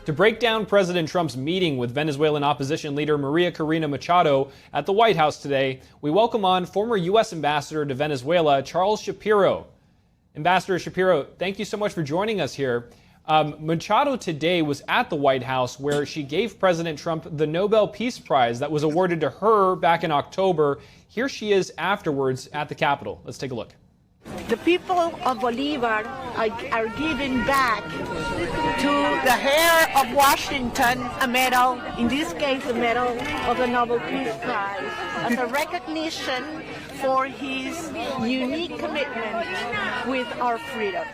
To break down President Trump's meeting with Venezuelan opposition leader Maria Corina Machado at the White House today, we welcome on former U.S. Ambassador to Venezuela, Charles Shapiro. Ambassador Shapiro, thank you so much for joining us here. Machado today was at the White House where she gave President Trump the Nobel Peace Prize that was awarded to her back in October. Here she is afterwards at the Capitol. Let's take a look. The people of Bolivar are giving back to the heir of Washington a medal, in this case a medal of the Nobel Peace Prize, as a recognition for his unique commitment with our freedom.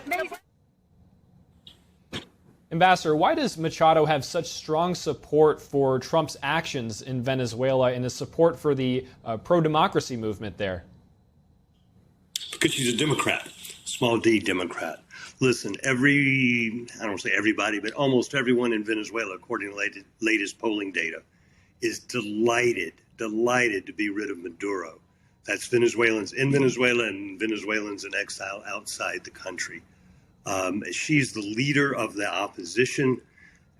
Ambassador, why does Machado have such strong support for Trump's actions in Venezuela and his support for the pro-democracy movement there? Because she's a Democrat, small d Democrat. Listen, I don't say everybody, but almost everyone in Venezuela, according to latest polling data, is delighted to be rid of Maduro. That's Venezuelans in Venezuela and Venezuelans in exile outside the country. She's the leader of the opposition,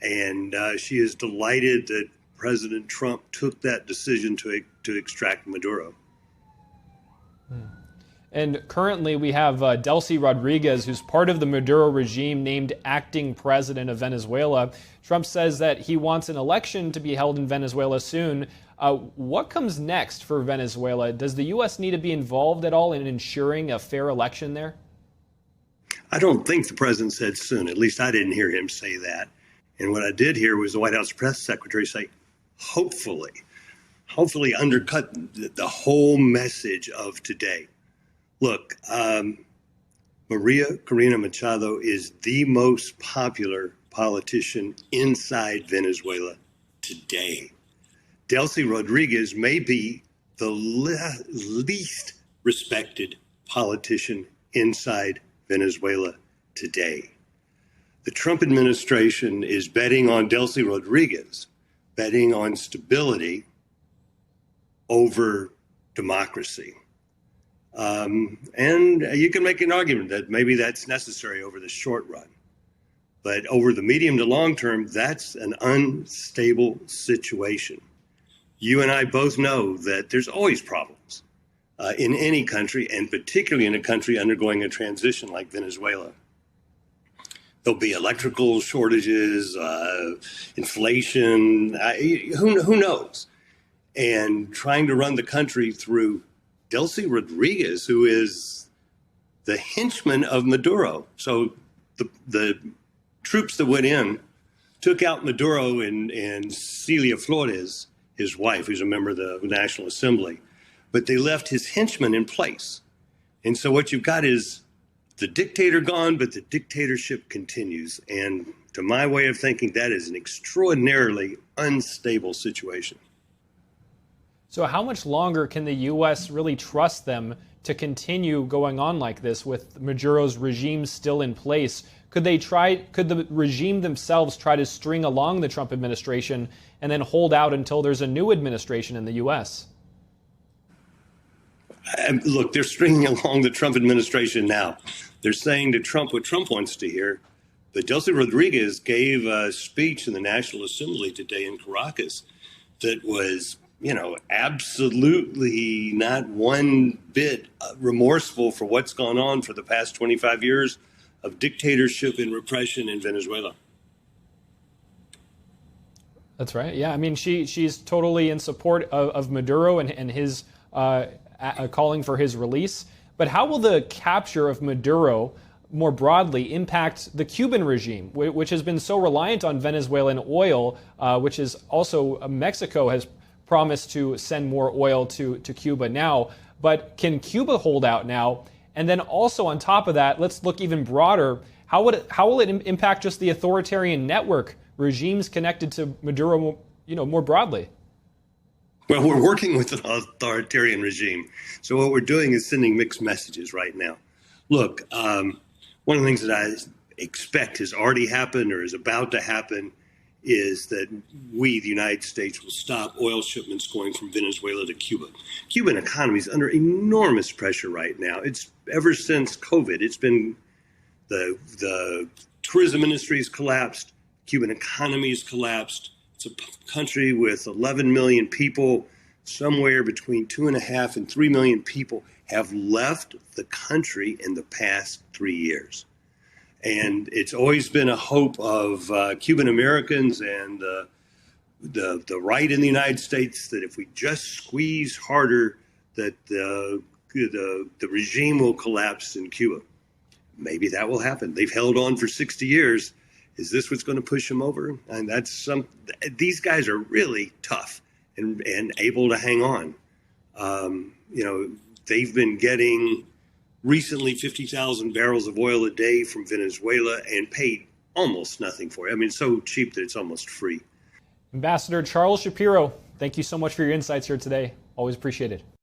and she is delighted that President Trump took that decision to extract Maduro. And currently we have Delcy Rodriguez, who's part of the Maduro regime, named acting president of Venezuela. Trump says that he wants an election to be held in Venezuela soon. What comes next for Venezuela? Does the U.S. need to be involved at all in ensuring a fair election there? I don't think the president said soon. At least I didn't hear him say that. And what I did hear was the White House press secretary say, hopefully undercut the whole message of today. Look, Maria Corina Machado is the most popular politician inside Venezuela today. Delcy Rodriguez may be the least respected politician inside Venezuela today. The Trump administration is betting on Delcy Rodriguez, betting on stability over democracy. And you can make an argument that maybe that's necessary over the short run. But over the medium to long term, that's an unstable situation. You and I both know that there's always problems in any country, and particularly in a country undergoing a transition like Venezuela. There'll be electrical shortages, inflation, who knows? And trying to run the country through Delcy Rodriguez, who is the henchman of Maduro. So the troops that went in took out Maduro and Celia Flores, his wife, who's a member of the National Assembly, but they left his henchmen in place. And so what you've got is the dictator gone, but the dictatorship continues. And to my way of thinking, that is an extraordinarily unstable situation. So how much longer can the U.S. really trust them to continue going on like this with Maduro's regime still in place? Could the regime themselves try to string along the Trump administration and then hold out until there's a new administration in the U.S.? Look, they're stringing along the Trump administration now. They're saying to Trump what Trump wants to hear. But Delcy Rodriguez gave a speech in the National Assembly today in Caracas that was, absolutely not one bit remorseful for what's gone on for the past 25 years of dictatorship and repression in Venezuela. That's right. Yeah, I mean, she's totally in support of Maduro and his calling for his release. But how will the capture of Maduro more broadly impact the Cuban regime, which has been so reliant on Venezuelan oil, which is also Mexico has promised to send more oil to Cuba now. But can Cuba hold out now? And then also on top of that, let's look even broader. How will it impact just the authoritarian network regimes connected to Maduro, more broadly? Well, we're working with an authoritarian regime. So what we're doing is sending mixed messages right now. Look, one of the things that I expect has already happened or is about to happen is that we, the United States, will stop oil shipments going from Venezuela to Cuba. Cuban economy is under enormous pressure right now. It's ever since COVID, it's been the tourism industry has collapsed. Cuban economy has collapsed. It's a country with 11 million people. Somewhere between 2.5 and 3 million people have left the country in the past 3 years. And it's always been a hope of Cuban Americans and the right in the United States that if we just squeeze harder, that the regime will collapse in Cuba. Maybe that will happen. They've held on for 60 years. Is this what's going to push them over? And these guys are really tough and able to hang on. They've been getting recently 50,000 barrels of oil a day from Venezuela and paid almost nothing for it. I mean, it's so cheap that it's almost free. Ambassador Charles Shapiro, thank you so much for your insights here today. Always appreciate it.